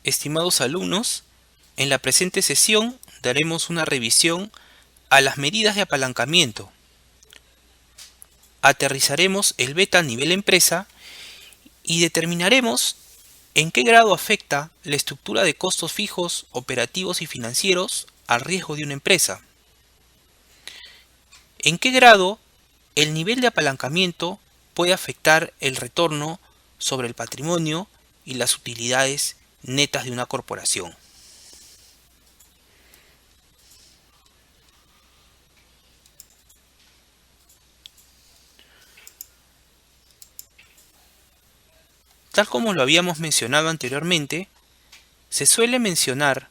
Estimados alumnos, en la presente sesión daremos una revisión a las medidas de apalancamiento. Aterrizaremos el beta a nivel empresa y determinaremos en qué grado afecta la estructura de costos fijos, operativos y financieros al riesgo de una empresa. En qué grado el nivel de apalancamiento puede afectar el retorno sobre el patrimonio y las utilidades netas de una corporación. Tal como lo habíamos mencionado anteriormente, se suele mencionar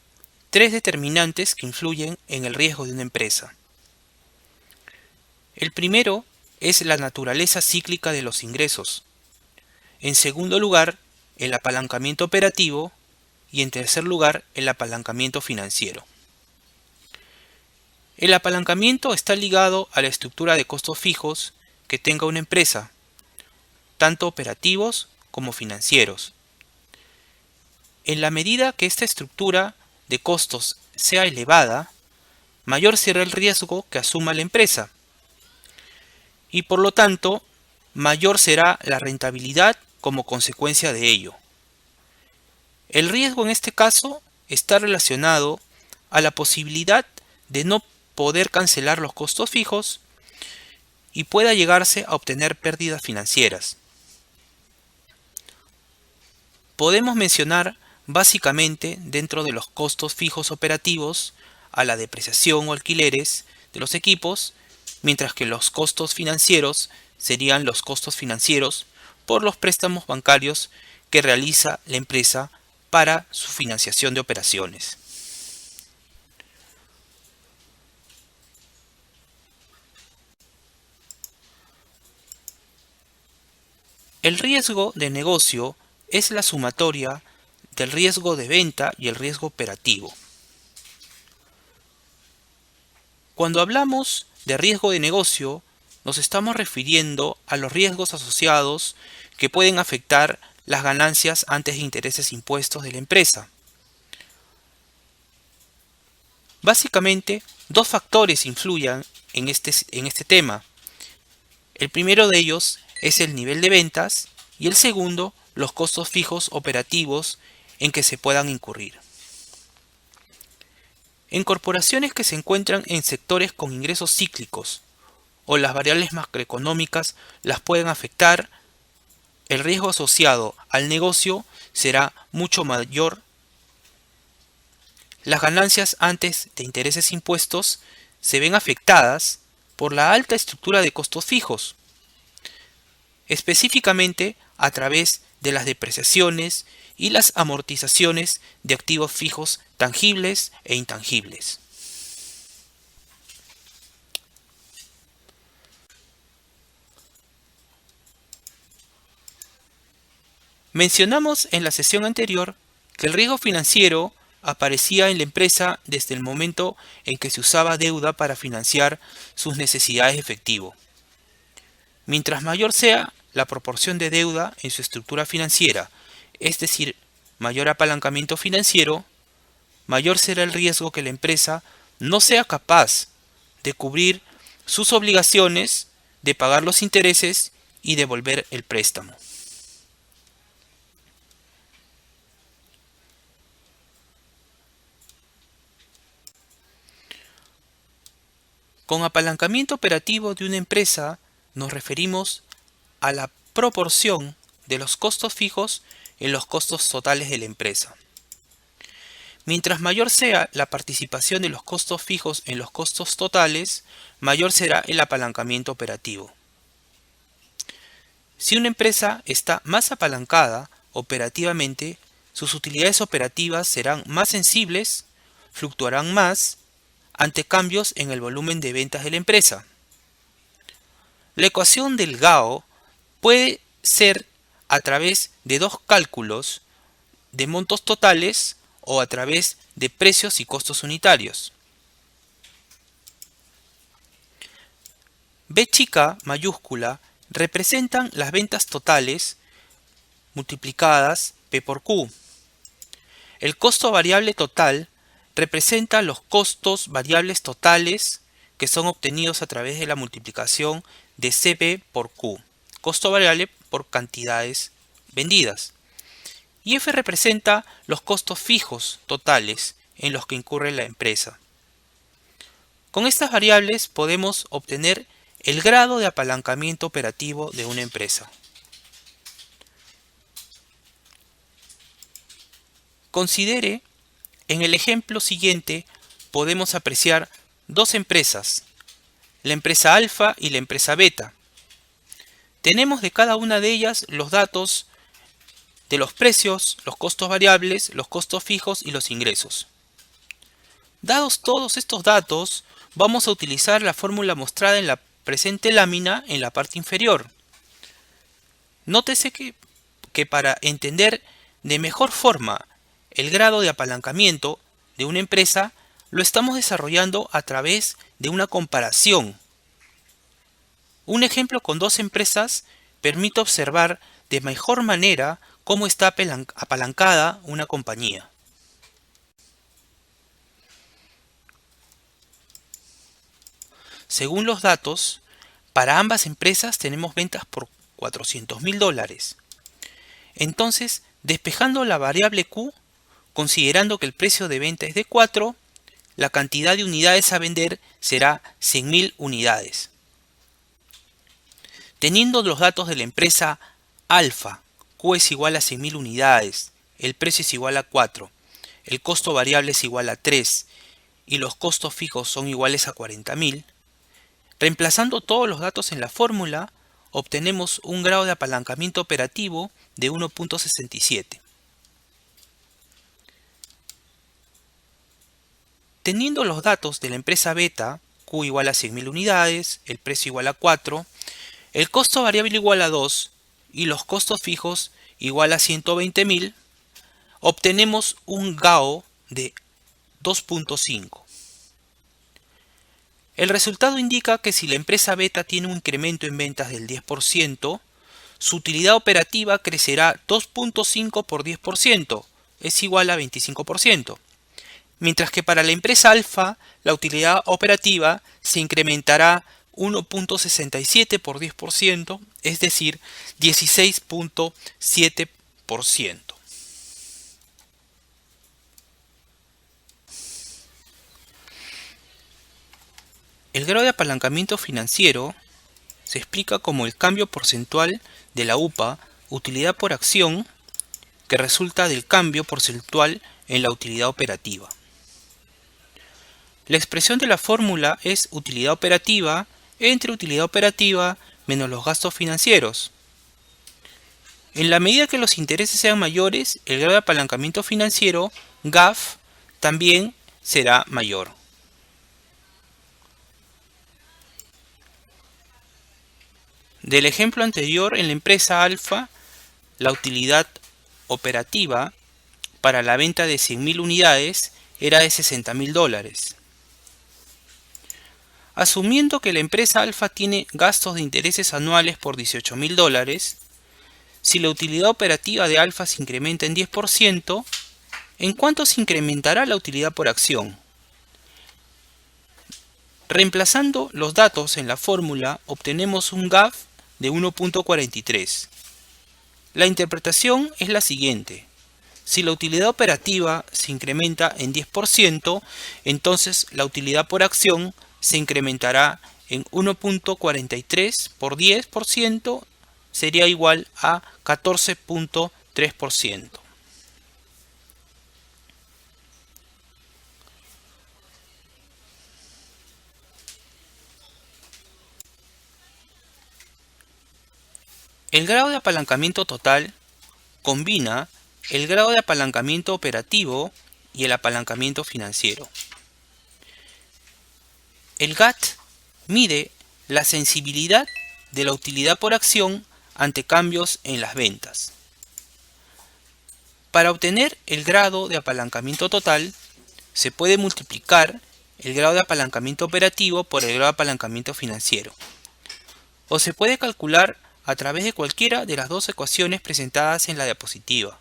tres determinantes que influyen en el riesgo de una empresa. El primero es la naturaleza cíclica de los ingresos. En segundo lugar, el apalancamiento operativo y en tercer lugar, el apalancamiento financiero. El apalancamiento está ligado a la estructura de costos fijos que tenga una empresa, tanto operativos como financieros. En la medida que esta estructura de costos sea elevada, mayor será el riesgo que asuma la empresa y por lo tanto mayor será la rentabilidad como consecuencia de ello. El riesgo en este caso está relacionado a la posibilidad de no poder cancelar los costos fijos y pueda llegarse a obtener pérdidas financieras. Podemos mencionar básicamente dentro de los costos fijos operativos a la depreciación o alquileres de los equipos, mientras que los costos financieros serían los costos financieros por los préstamos bancarios que realiza la empresa para su financiación de operaciones. El riesgo de negocio es la sumatoria del riesgo de venta y el riesgo operativo. Cuando hablamos de riesgo de negocio, nos estamos refiriendo a los riesgos asociados que pueden afectar las ganancias antes de intereses impuestos de la empresa. Básicamente, dos factores influyen en este tema. El primero de ellos es el nivel de ventas y el segundo, los costos fijos operativos en que se puedan incurrir. En corporaciones que se encuentran en sectores con ingresos cíclicos o las variables macroeconómicas las pueden afectar, el riesgo asociado al negocio será mucho mayor. Las ganancias antes de intereses impuestos se ven afectadas por la alta estructura de costos fijos, específicamente a través de las depreciaciones y las amortizaciones de activos fijos tangibles e intangibles. Mencionamos en la sesión anterior que el riesgo financiero aparecía en la empresa desde el momento en que se usaba deuda para financiar sus necesidades de efectivo. Mientras mayor sea la proporción de deuda en su estructura financiera, es decir, mayor apalancamiento financiero, mayor será el riesgo que la empresa no sea capaz de cubrir sus obligaciones, de pagar los intereses y devolver el préstamo. Con apalancamiento operativo de una empresa nos referimos a la proporción de los costos fijos en los costos totales de la empresa. Mientras mayor sea la participación de los costos fijos en los costos totales, mayor será el apalancamiento operativo. Si una empresa está más apalancada operativamente, sus utilidades operativas serán más sensibles, fluctuarán más ante cambios en el volumen de ventas de la empresa. La ecuación del GAO puede ser a través de dos cálculos de montos totales o a través de precios y costos unitarios. B chica mayúscula representan las ventas totales multiplicadas P por Q. El costo variable total representa los costos variables totales que son obtenidos a través de la multiplicación de CP por Q, costo variable por cantidades vendidas. Y F representa los costos fijos totales en los que incurre la empresa. Con estas variables podemos obtener el grado de apalancamiento operativo de una empresa. Considere, en el ejemplo siguiente podemos apreciar dos empresas, la empresa alfa y la empresa beta. Tenemos de cada una de ellas los datos de los precios, los costos variables, los costos fijos y los ingresos. Dados todos estos datos, vamos a utilizar la fórmula mostrada en la presente lámina en la parte inferior. Nótese que para entender de mejor forma el grado de apalancamiento de una empresa, lo estamos desarrollando a través de una comparación. Un ejemplo con dos empresas permite observar de mejor manera cómo está apalancada una compañía. Según los datos, para ambas empresas tenemos ventas por $400.000. Entonces, despejando la variable Q, considerando que el precio de venta es de 4, la cantidad de unidades a vender será 100.000 unidades. Teniendo los datos de la empresa alfa, Q es igual a 100.000 unidades, el precio es igual a 4, el costo variable es igual a 3 y los costos fijos son iguales a 40.000, reemplazando todos los datos en la fórmula, obtenemos un grado de apalancamiento operativo de 1.67. Teniendo los datos de la empresa beta, Q igual a 100.000 unidades, el precio igual a 4, el costo variable igual a 2 y los costos fijos igual a 120.000, obtenemos un GAO de 2.5. El resultado indica que si la empresa beta tiene un incremento en ventas del 10%, su utilidad operativa crecerá 2.5 por 10%, es igual a 25%. Mientras que para la empresa alfa, la utilidad operativa se incrementará 1.67 por 10%, es decir, 16.7%. El grado de apalancamiento financiero se explica como el cambio porcentual de la UPA, utilidad por acción, que resulta del cambio porcentual en la utilidad operativa. La expresión de la fórmula es utilidad operativa entre utilidad operativa menos los gastos financieros. En la medida que los intereses sean mayores, el grado de apalancamiento financiero, GAF, también será mayor. Del ejemplo anterior, en la empresa alfa, la utilidad operativa para la venta de 100.000 unidades era de $60.000. Asumiendo que la empresa alfa tiene gastos de intereses anuales por $18.000, si la utilidad operativa de alfa se incrementa en 10%, ¿en cuánto se incrementará la utilidad por acción? Reemplazando los datos en la fórmula, obtenemos un GAF de 1.43. La interpretación es la siguiente. Si la utilidad operativa se incrementa en 10%, entonces la utilidad por acción se incrementará en 1.43 por 10%, sería igual a 14.3%. El grado de apalancamiento total combina el grado de apalancamiento operativo y el apalancamiento financiero. El GAT mide la sensibilidad de la utilidad por acción ante cambios en las ventas. Para obtener el grado de apalancamiento total, se puede multiplicar el grado de apalancamiento operativo por el grado de apalancamiento financiero. O se puede calcular a través de cualquiera de las dos ecuaciones presentadas en la diapositiva.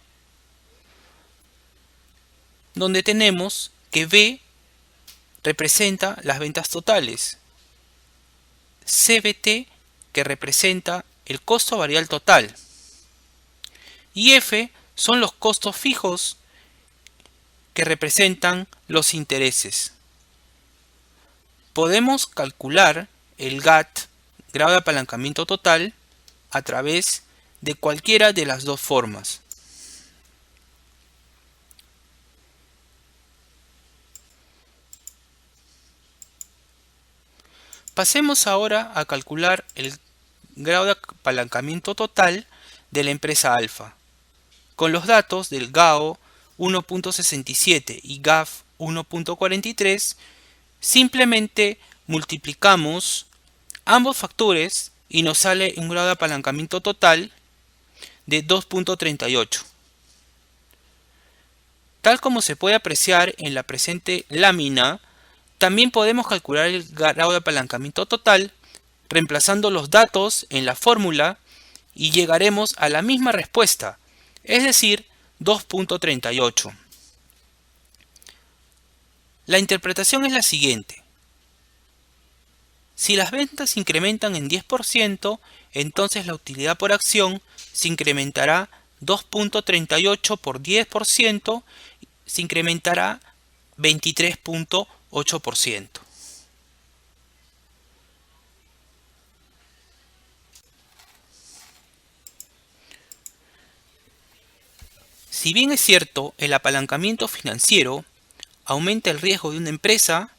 donde tenemos que B representa las ventas totales, CBT que representa el costo variable total y F son los costos fijos que representan los intereses. Podemos calcular el GAT, grado de apalancamiento total, a través de cualquiera de las dos formas. Pasemos ahora a calcular el grado de apalancamiento total de la empresa alfa. Con los datos del GAO 1.67 y GAF 1.43, simplemente multiplicamos ambos factores y nos sale un grado de apalancamiento total de 2.38. Tal como se puede apreciar en la presente lámina, también podemos calcular el grado de apalancamiento total reemplazando los datos en la fórmula y llegaremos a la misma respuesta, es decir, 2.38. La interpretación es la siguiente. Si las ventas se incrementan en 10%, entonces la utilidad por acción se incrementará 2.38 por 10%, se incrementará 23.8%. Si bien es cierto, el apalancamiento financiero aumenta el riesgo de una empresa,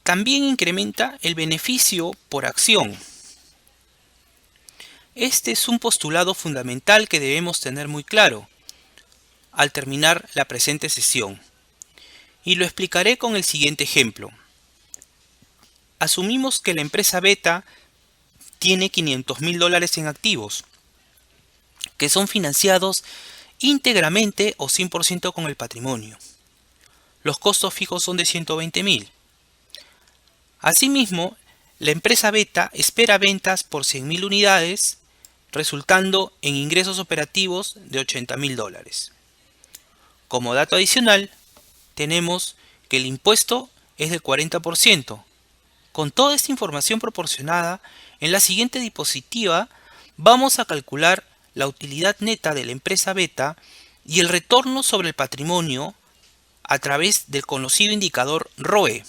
también incrementa el beneficio por acción. Este es un postulado fundamental que debemos tener muy claro al terminar la presente sesión, y lo explicaré con el siguiente ejemplo. Asumimos que la empresa Beta tiene $500.000 en activos, que son financiados íntegramente o 100% con el patrimonio. Los costos fijos son de $120.000. Asimismo, la empresa Beta espera ventas por 100.000 unidades, resultando en ingresos operativos de $80.000. Como dato adicional, tenemos que el impuesto es del 40%. Con toda esta información proporcionada, en la siguiente diapositiva vamos a calcular la utilidad neta de la empresa Beta y el retorno sobre el patrimonio a través del conocido indicador ROE.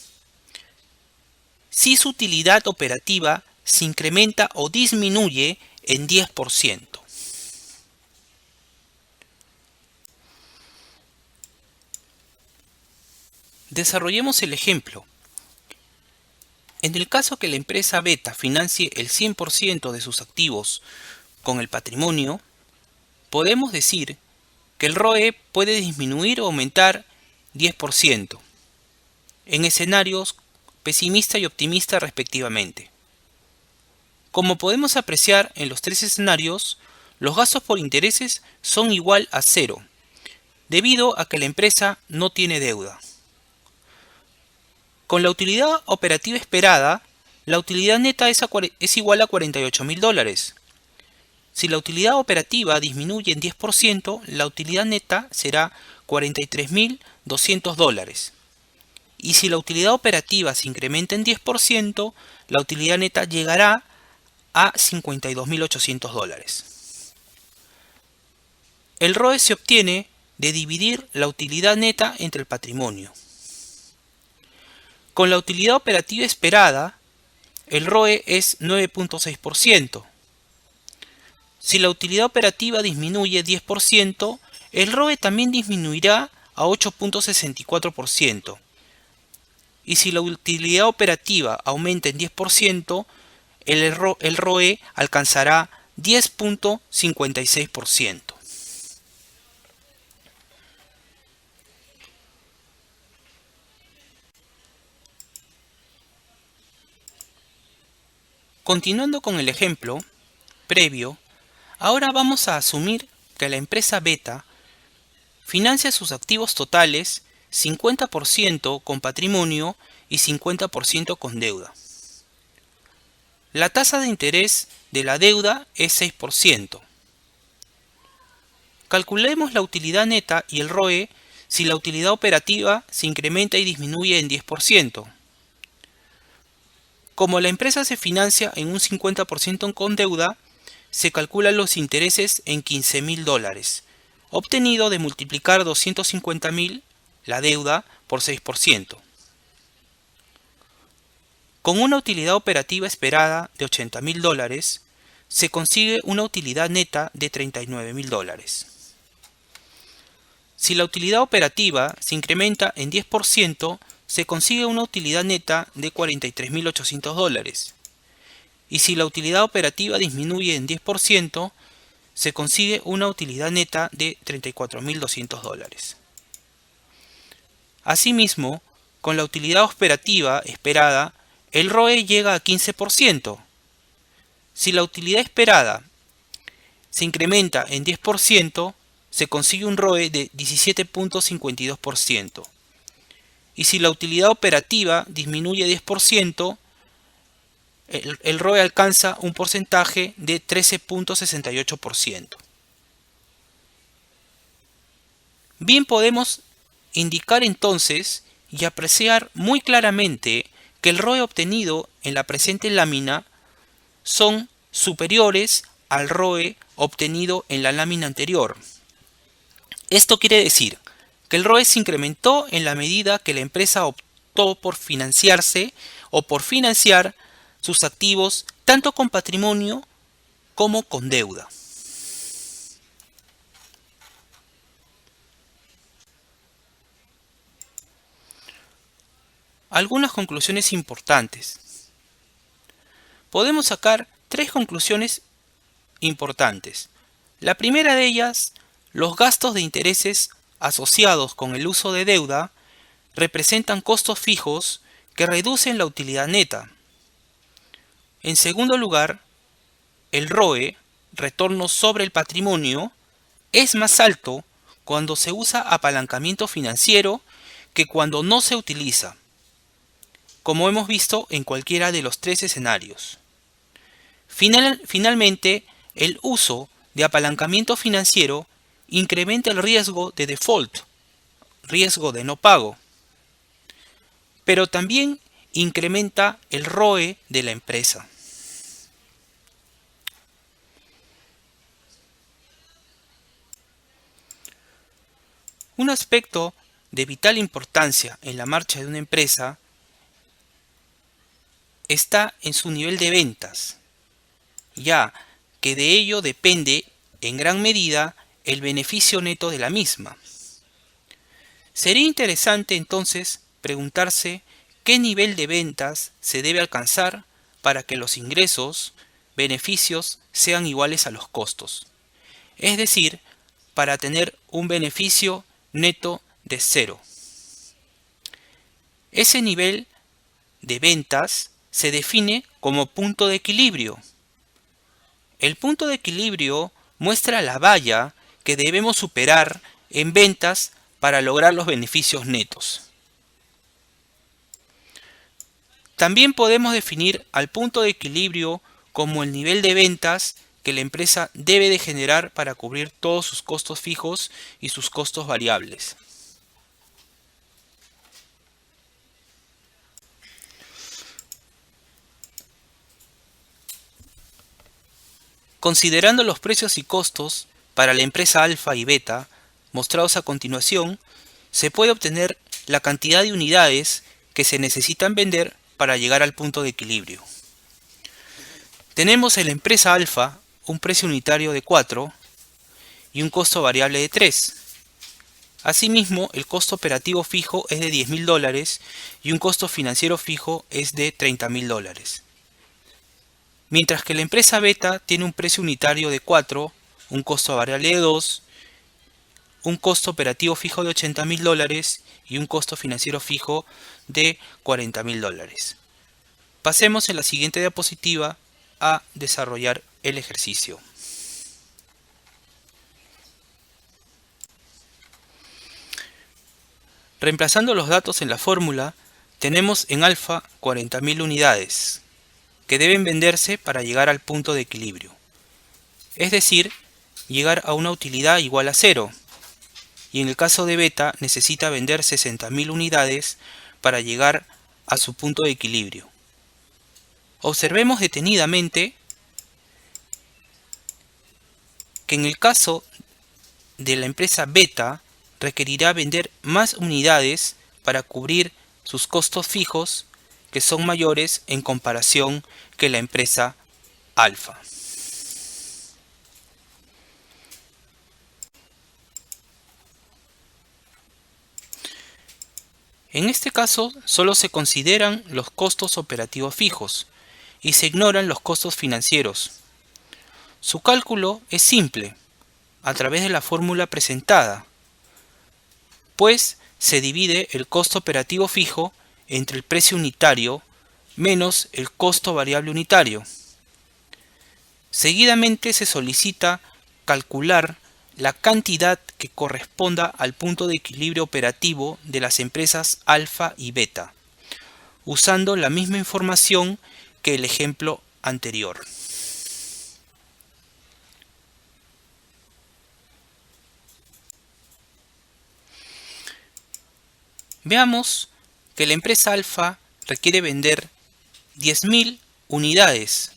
Si su utilidad operativa se incrementa o disminuye en 10%. Desarrollemos el ejemplo. En el caso que la empresa Beta financie el 100% de sus activos con el patrimonio, podemos decir que el ROE puede disminuir o aumentar 10% en escenarios pesimista y optimista respectivamente. Como podemos apreciar en los tres escenarios, los gastos por intereses son igual a cero, debido a que la empresa no tiene deuda. Con la utilidad operativa esperada, la utilidad neta es igual a $48.000. Si la utilidad operativa disminuye en 10%, la utilidad neta será $43.200. Y si la utilidad operativa se incrementa en 10%, la utilidad neta llegará a $52.800. El ROE se obtiene de dividir la utilidad neta entre el patrimonio. Con la utilidad operativa esperada, el ROE es 9.6%. Si la utilidad operativa disminuye 10%, el ROE también disminuirá a 8.64%. Y si la utilidad operativa aumenta en 10%, el ROE alcanzará 10.56%. Continuando con el ejemplo previo, ahora vamos a asumir que la empresa Beta financia sus activos totales 50% con patrimonio y 50% con deuda. La tasa de interés de la deuda es 6%. Calculemos la utilidad neta y el ROE si la utilidad operativa se incrementa y disminuye en 10%. Como la empresa se financia en un 50% con deuda, se calculan los intereses en $15.000, obtenido de multiplicar 250.000, la deuda, por 6%. Con una utilidad operativa esperada de $80.000, se consigue una utilidad neta de $39.000. Si la utilidad operativa se incrementa en 10%, se consigue una utilidad neta de $43.800. Y si la utilidad operativa disminuye en 10%, se consigue una utilidad neta de $34.200. Asimismo, con la utilidad operativa esperada, el ROE llega a 15%. Si la utilidad esperada se incrementa en 10%, se consigue un ROE de 17.52%. Y si la utilidad operativa disminuye 10%, el ROE alcanza un porcentaje de 13.68%. Bien, podemos indicar entonces y apreciar muy claramente que el ROE obtenido en la presente lámina son superiores al ROE obtenido en la lámina anterior. Esto quiere decir que el ROE se incrementó en la medida que la empresa optó por financiarse o por financiar sus activos tanto con patrimonio como con deuda. Algunas conclusiones importantes. Podemos sacar 3 conclusiones importantes. La primera de ellas, los gastos de intereses asociados con el uso de deuda representan costos fijos que reducen la utilidad neta. En segundo lugar, el ROE, retorno sobre el patrimonio, es más alto cuando se usa apalancamiento financiero que cuando no se utiliza, como hemos visto en cualquiera de los 3 escenarios. Finalmente, el uso de apalancamiento financiero incrementa el riesgo de default, riesgo de no pago, pero también incrementa el ROE de la empresa. Un aspecto de vital importancia en la marcha de una empresa está en su nivel de ventas, ya que de ello depende en gran medida el beneficio neto de la misma. Sería interesante entonces preguntarse qué nivel de ventas se debe alcanzar para que los ingresos, beneficios sean iguales a los costos. Es decir, para tener un beneficio neto de 0. Ese nivel de ventas se define como punto de equilibrio. El punto de equilibrio muestra la valla que debemos superar en ventas para lograr los beneficios netos. También podemos definir al punto de equilibrio como el nivel de ventas que la empresa debe de generar para cubrir todos sus costos fijos y sus costos variables. Considerando los precios y costos para la empresa alfa y beta, mostrados a continuación, se puede obtener la cantidad de unidades que se necesitan vender para llegar al punto de equilibrio. Tenemos en la empresa alfa un precio unitario de 4 y un costo variable de 3. Asimismo, el costo operativo fijo es de $10.000 y un costo financiero fijo es de $30.000. Mientras que la empresa beta tiene un precio unitario de 4, un costo variable de 2, un costo operativo fijo de $80.000 y un costo financiero fijo de $40.000. Pasemos en la siguiente diapositiva a desarrollar el ejercicio. Reemplazando los datos en la fórmula, tenemos en alfa 40.000 unidades que deben venderse para llegar al punto de equilibrio, es decir, llegar a una utilidad igual a 0. y en el caso de beta necesita vender 60.000 unidades para llegar a su punto de equilibrio. Observemos detenidamente que en el caso de la empresa beta requerirá vender más unidades para cubrir sus costos fijos, que son mayores en comparación que la empresa alfa. En este caso solo se consideran los costos operativos fijos y se ignoran los costos financieros. Su cálculo es simple, a través de la fórmula presentada, pues se divide el costo operativo fijo entre el precio unitario menos el costo variable unitario. Seguidamente se solicita calcular la cantidad que corresponda al punto de equilibrio operativo de las empresas alfa y beta, usando la misma información que el ejemplo anterior. Veamos que la empresa alfa requiere vender 10.000 unidades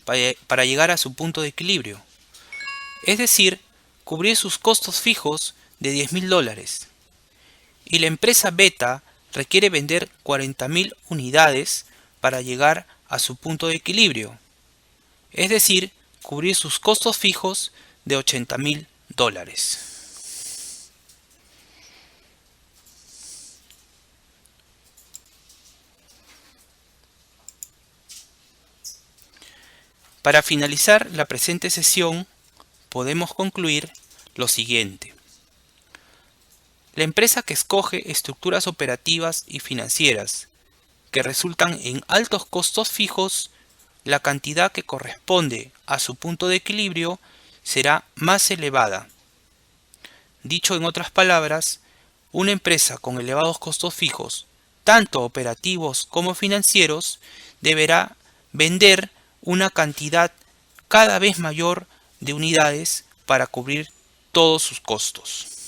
para llegar a su punto de equilibrio, es decir, cubrir sus costos fijos de 10.000 dólares. Y la empresa beta requiere vender 40.000 unidades para llegar a su punto de equilibrio, es decir, cubrir sus costos fijos de 80.000 dólares. Para finalizar la presente sesión, podemos concluir lo siguiente. La empresa que escoge estructuras operativas y financieras que resultan en altos costos fijos, la cantidad que corresponde a su punto de equilibrio será más elevada. Dicho en otras palabras, una empresa con elevados costos fijos, tanto operativos como financieros, deberá vender una cantidad cada vez mayor de unidades para cubrir todos sus costos.